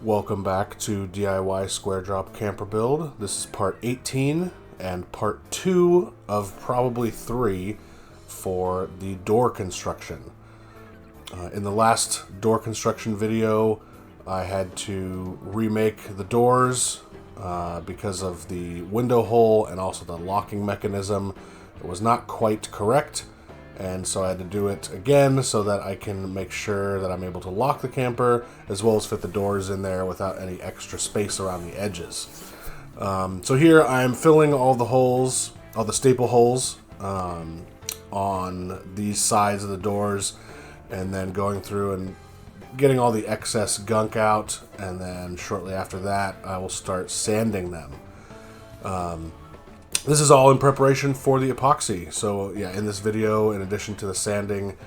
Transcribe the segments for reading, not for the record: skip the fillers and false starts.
Welcome back to DIY Squaredrop camper build. This is part 18 and part 2 of probably 3 for the door construction. In the last door construction video, I had to remake the doors because of the window hole and also the locking mechanism. It was not quite correct, and so I had to do it again so that I can make sure that I'm able to lock the camper as well as fit the doors in there without any extra space around the edges. So here I'm filling all the holes, all the staple holes on these sides of the doors, and then going through and getting all the excess gunk out, and then shortly after that I will start sanding them. This is all in preparation for the epoxy. So yeah, in this video, in addition to the sanding,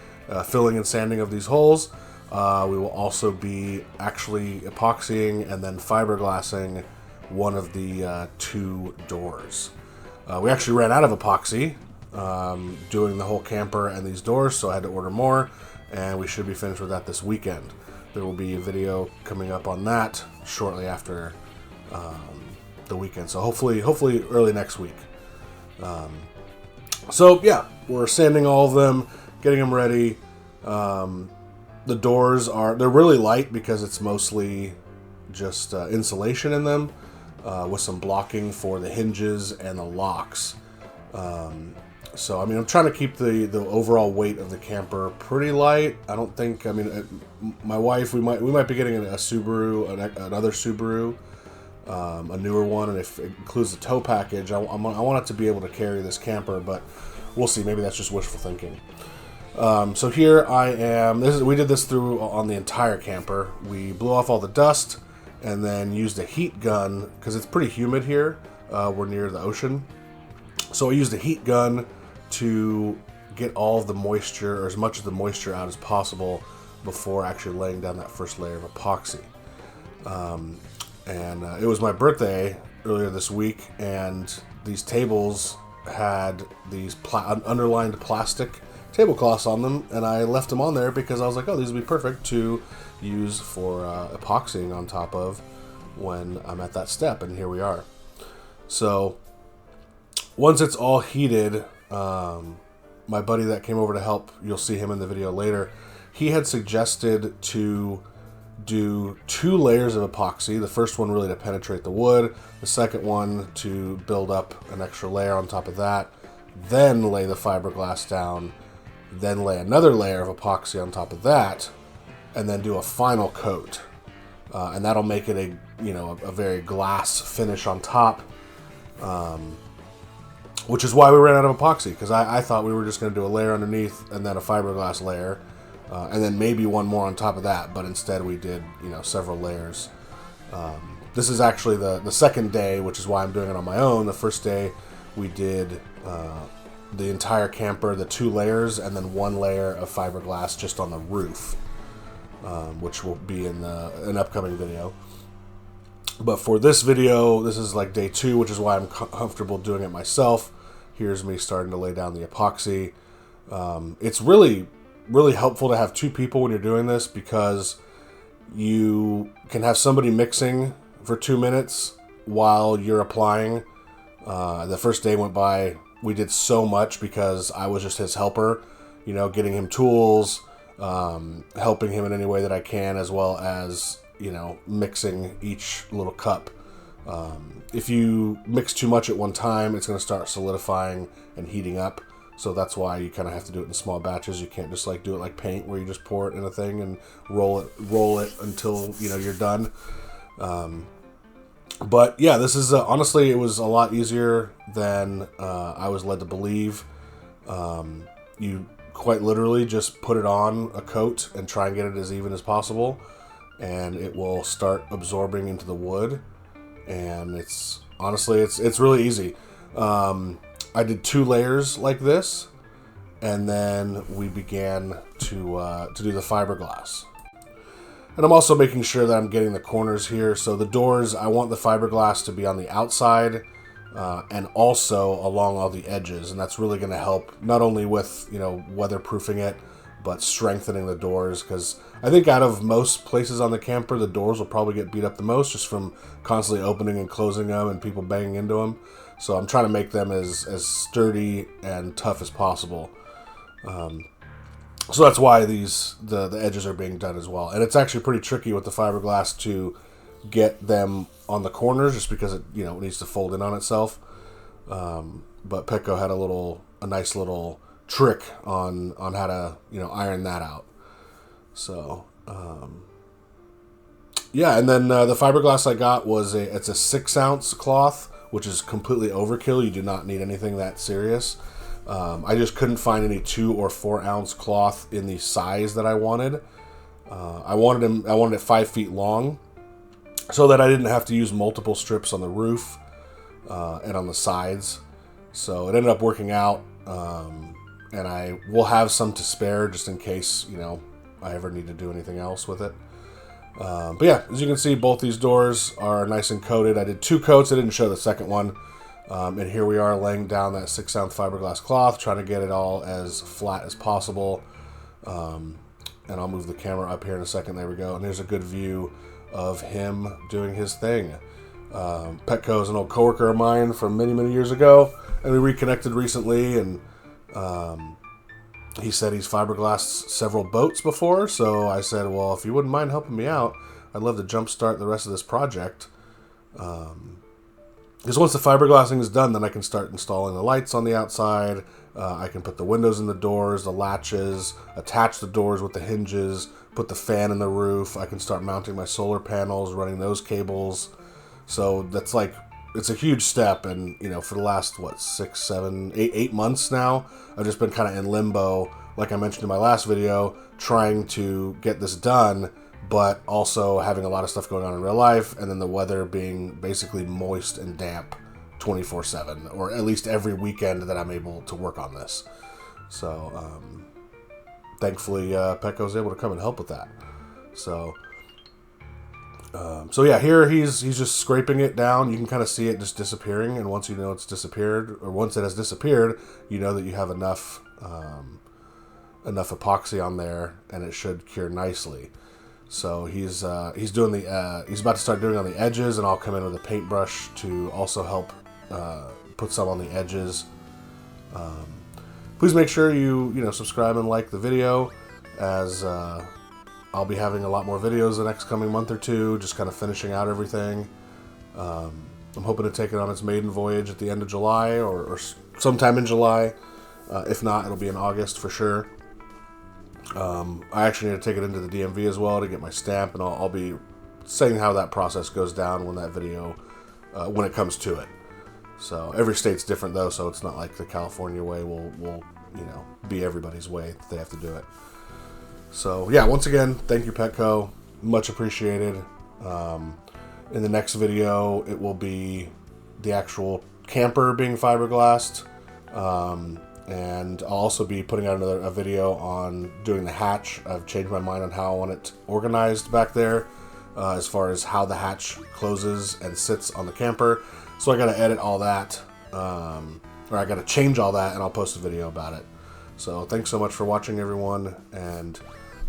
filling and sanding of these holes, we will also be actually epoxying and then fiberglassing one of the 2 doors. We actually ran out of epoxy doing the whole camper and these doors, so I had to order more, and we should be finished with that this weekend. There will be a video coming up on that shortly after the weekend, so hopefully early next week. So yeah, we're sanding all of them, getting them ready. The doors they're really light because it's mostly just insulation in them, with some blocking for the hinges and the locks. So I mean, I'm trying to keep the overall weight of the camper pretty light. I don't think, I mean, my wife, we might be getting a Subaru, another Subaru, a newer one, and if it includes the tow package, I want it to be able to carry this camper, but we'll see. Maybe that's just wishful thinking. So here I am. We did this through on the entire camper. We blew off all the dust and then used a heat gun because it's pretty humid here. We're near the ocean, so I used a heat gun to get all of the moisture, or as much of the moisture out as possible, before actually laying down that first layer of epoxy. And it was my birthday earlier this week, and these tables had these underlined plastic tablecloths on them, and I left them on there because I was like, oh, these would be perfect to use for epoxying on top of when I'm at that step, and here we are. So once it's all heated, my buddy that came over to help, you'll see him in the video later, he had suggested to do 2 layers of epoxy. The first one really to penetrate the wood, the second one to build up an extra layer on top of that, then lay the fiberglass down, then lay another layer of epoxy on top of that, and then do a final coat. And that'll make it a very glass finish on top, which is why we ran out of epoxy, because I thought we were just going to do a layer underneath and then a fiberglass layer, and then maybe one more on top of that, but instead we did, several layers. This is actually the second day, which is why I'm doing it on my own. The first day we did the entire camper, the 2 layers, and then 1 layer of fiberglass just on the roof, which will be in an upcoming video. But for this video, this is like day 2, which is why I'm comfortable doing it myself. Here's me starting to lay down the epoxy. It's really helpful to have 2 people when you're doing this, because you can have somebody mixing for 2 minutes while you're applying. The first day went by, we did so much because I was just his helper, getting him tools, helping him in any way that I can, as well as, mixing each little cup. If you mix too much at one time, it's going to start solidifying and heating up. So that's why you kind of have to do it in small batches. You can't just do it like paint, where you just pour it in a thing and roll it until you're done. But yeah, this is honestly, it was a lot easier than I was led to believe. You quite literally just put it on a coat and try and get it as even as possible, and it will start absorbing into the wood. And it's really easy. I did 2 layers like this, and then we began to do the fiberglass. And I'm also making sure that I'm getting the corners here. So the doors, I want the fiberglass to be on the outside, and also along all the edges, and that's really going to help not only with weatherproofing it, but strengthening the doors, because I think out of most places on the camper, the doors will probably get beat up the most just from constantly opening and closing them and people banging into them. So I'm trying to make them as sturdy and tough as possible. So that's why the edges are being done as well. And it's actually pretty tricky with the fiberglass to get them on the corners, just because it it needs to fold in on itself. But Petco had a nice little trick on how to iron that out. So yeah, and then the fiberglass I got it's a 6-ounce cloth, which is completely overkill. You do not need anything that serious. I just couldn't find any 2 or 4 ounce cloth in the size that I wanted. I wanted it 5 feet long, so that I didn't have to use multiple strips on the roof and on the sides. So it ended up working out, and I will have some to spare just in case I ever need to do anything else with it. But yeah, as you can see, both these doors are nice and coated. I did 2 coats. I didn't show the second one. And here we are laying down that 6-ounce fiberglass cloth, trying to get it all as flat as possible. And I'll move the camera up here in a second. There we go. And there's a good view of him doing his thing. Petco is an old coworker of mine from many, many years ago, and we reconnected recently, and he said he's fiberglassed several boats before, so I said, well, if you wouldn't mind helping me out, I'd love to jumpstart the rest of this project. Because once the fiberglassing is done, then I can start installing the lights on the outside. I can put the windows in the doors, the latches, attach the doors with the hinges, put the fan in the roof. I can start mounting my solar panels, running those cables. So that's it's a huge step. And, for the last, 6, 7, 8 months now, I've just been kind of in limbo, like I mentioned in my last video, trying to get this done, but also having a lot of stuff going on in real life, and then the weather being basically moist and damp 24/7, or at least every weekend that I'm able to work on this. So thankfully Petco was able to come and help with that. So yeah, here he's just scraping it down. You can kind of see it just disappearing, and once it's disappeared, or once it has disappeared, you know that you have enough epoxy on there, and it should cure nicely. So he's about to start doing on the edges, and I'll come in with a paintbrush to also help put some on the edges. Please make sure you subscribe and like the video, as I'll be having a lot more videos the next coming month or two, just kind of finishing out everything. I'm hoping to take it on its maiden voyage at the end of July, or sometime in July. If not, it'll be in August for sure. I actually need to take it into the DMV as well to get my stamp, and I'll be saying how that process goes down when that video, when it comes to it. So every state's different though, so it's not like the California way will be everybody's way. They have to do it. So yeah, once again, thank you, Petco. Much appreciated. In the next video, it will be the actual camper being fiberglassed. And I'll also be putting out a video on doing the hatch. I've changed my mind on how I want it organized back there, as far as how the hatch closes and sits on the camper. So I got to edit all that, or I got to change all that, and I'll post a video about it. So thanks so much for watching, everyone, and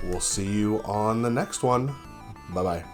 we'll see you on the next one. Bye-bye.